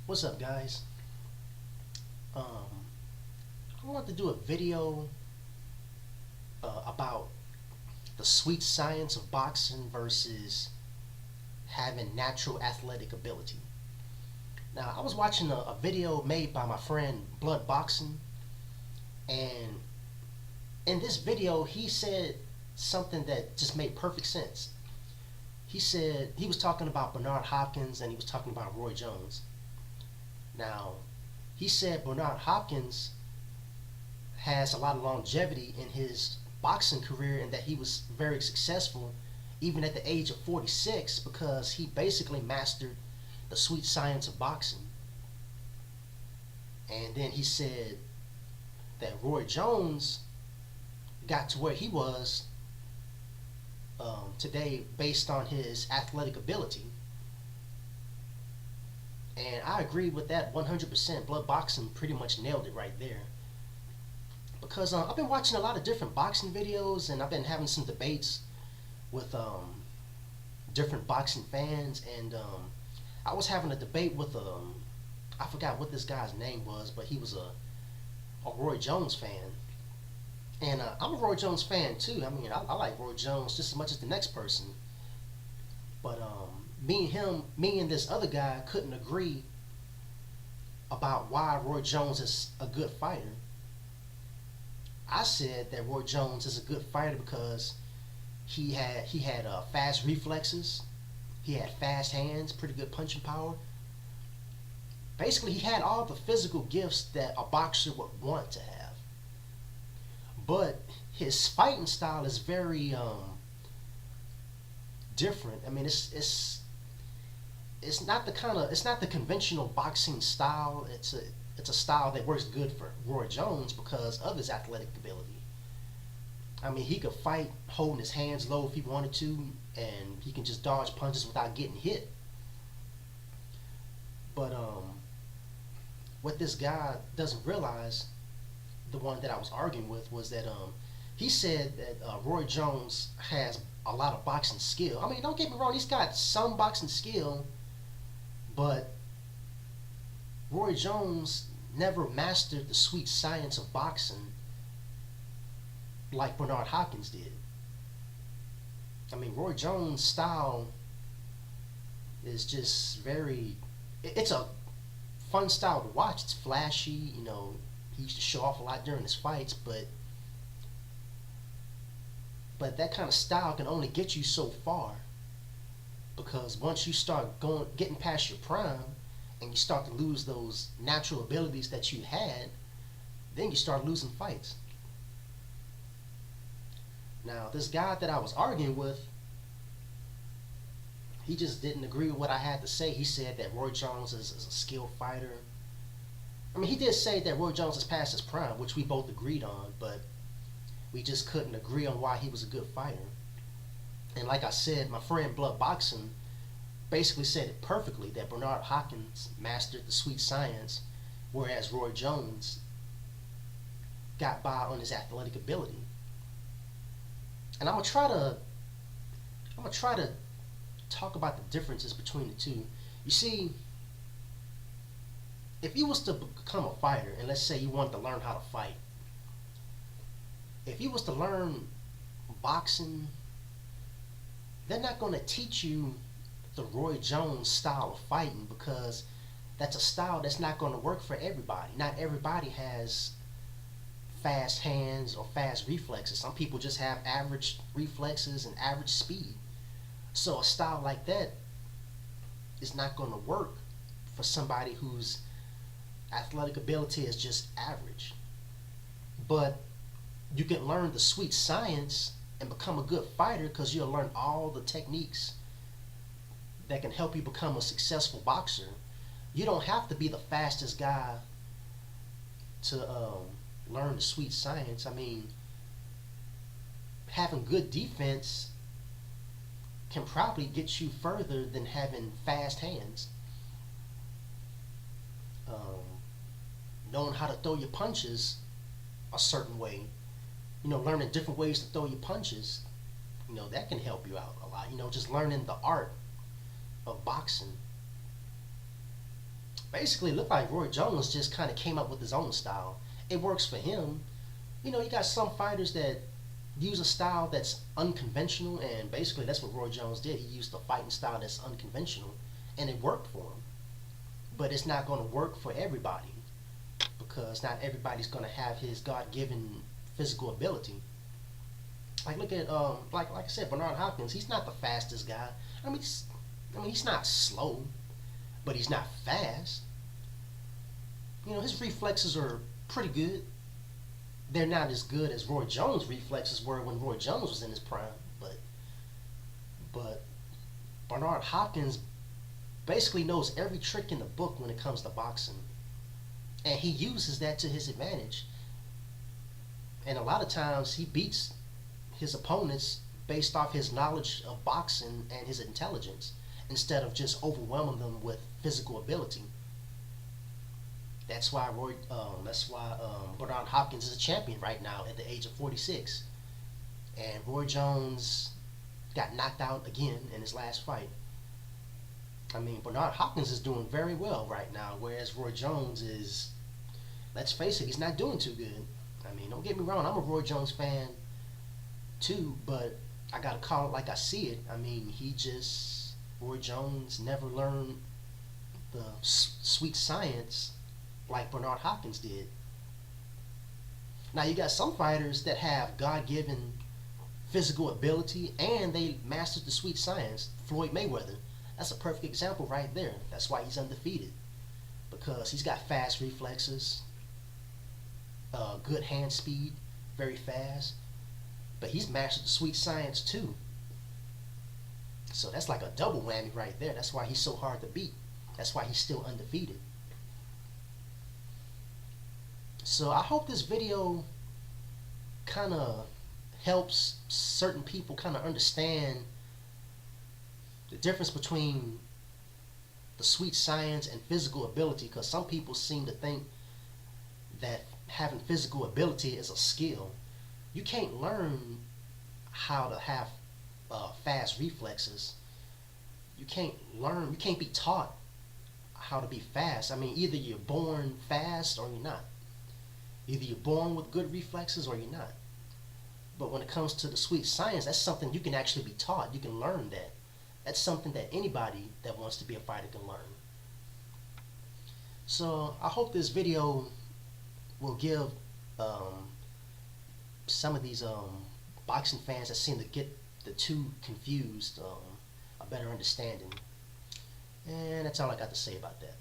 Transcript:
What's up, guys? Um, I want to do a video about the sweet science of boxing versus having natural athletic ability. Now, I was watching a video made by my friend Blood Boxing, and in this video, he said something that just made perfect sense. He said he was talking about Bernard Hopkins and he was talking about Roy Jones. Now, he said Bernard Hopkins has a lot of longevity in his boxing career and that he was very successful even at the age of 46 because he basically mastered the sweet science of boxing. And then he said that Roy Jones got to where he was today based on his athletic ability. And I agree with that 100%. Blood Boxing pretty much nailed it right there. Because I've been watching a lot of different boxing videos and I've been having some debates with different boxing fans. And I was having a debate with, I forgot what this guy's name was, but he was a Roy Jones fan. And I'm a Roy Jones fan too. I mean, I like Roy Jones just as much as the next person. But me and this other guy couldn't agree about why Roy Jones is a good fighter. I said that Roy Jones is a good fighter because he had fast reflexes, he had fast hands, pretty good punching power. Basically, he had all the physical gifts that a boxer would want to have. But his fighting style is very different. I mean, it's not the conventional boxing style. It's a style that works good for Roy Jones because of his athletic ability. I mean, he could fight holding his hands low if he wanted to, and he can just dodge punches without getting hit. But what this guy doesn't realize, the one that I was arguing with, was that he said that Roy Jones has a lot of boxing skill. I mean, don't get me wrong, he's got some boxing skill, but Roy Jones never mastered the sweet science of boxing like Bernard Hopkins did. I mean, Roy Jones' style is just it's a fun style to watch. It's flashy, he used to show off a lot during his fights, but that kind of style can only get you so far because once you start getting past your prime and you start to lose those natural abilities that you had, then you start losing fights. Now, this guy that I was arguing with, he just didn't agree with what I had to say. He said that Roy Jones is a skilled fighter. I mean, he did say that Roy Jones has passed his prime, which we both agreed on, but we just couldn't agree on why he was a good fighter. And like I said, my friend Blood Boxing basically said it perfectly, that Bernard Hopkins mastered the sweet science, whereas Roy Jones got by on his athletic ability. And I'm gonna try to talk about the differences between the two. You see, if you was to become a fighter, and let's say you wanted to learn how to fight, if you was to learn boxing, they're not going to teach you the Roy Jones style of fighting because that's a style that's not going to work for everybody. Not everybody has fast hands or fast reflexes. Some people just have average reflexes and average speed. So a style like that is not going to work for somebody whose athletic ability is just average. But you can learn the sweet science and become a good fighter because you'll learn all the techniques that can help you become a successful boxer. You don't have to be the fastest guy to learn the sweet science. I mean, having good defense can probably get you further than having fast hands. Knowing how to throw your punches a certain way, learning different ways to throw your punches, that can help you out a lot. Just learning the art of boxing. basically, it looked like Roy Jones just kind of came up with his own style. It works for him. You know, you got some fighters that use a style that's unconventional, and basically that's what Roy Jones did. He used a fighting style that's unconventional, and it worked for him. But it's not going to work for everybody because not everybody's going to have his God-given physical ability. Like look at like I said, Bernard Hopkins. He's not the fastest guy. I mean, he's not slow, but he's not fast. You know, his reflexes are pretty good. They're not as good as Roy Jones' reflexes were when Roy Jones was in his prime, but Bernard Hopkins basically knows every trick in the book when it comes to boxing, and he uses that to his advantage. And a lot of times he beats his opponents based off his knowledge of boxing and his intelligence instead of just overwhelming them with physical ability. That's why Bernard Hopkins is a champion right now at the age of 46, and Roy Jones got knocked out again in his last fight. I mean, Bernard Hopkins is doing very well right now, whereas Roy Jones is, let's face it, he's not doing too good. I mean, don't get me wrong, I'm a Roy Jones fan too, but I gotta call it like I see it. I mean, Roy Jones never learned the sweet science like Bernard Hopkins did. Now, you got some fighters that have God-given physical ability and they mastered the sweet science. Floyd Mayweather, that's a perfect example right there. That's why he's undefeated, because he's got fast reflexes, good hand speed, very fast, but he's mastered the sweet science too. So that's like a double whammy right there. That's why he's so hard to beat. That's why he's still undefeated. So I hope this video kind of helps certain people kind of understand the difference between the sweet science and physical ability, because some people seem to think that having physical ability is a skill. You can't learn how to have fast reflexes. You can't be taught how to be fast. I mean, either you're born fast or you're not. Either you're born with good reflexes or you're not. But when it comes to the sweet science, that's something you can actually be taught. You can learn that. That's something that anybody that wants to be a fighter can learn. So I hope this video will give some of these boxing fans that seem to get the two confused a better understanding. And that's all I got to say about that.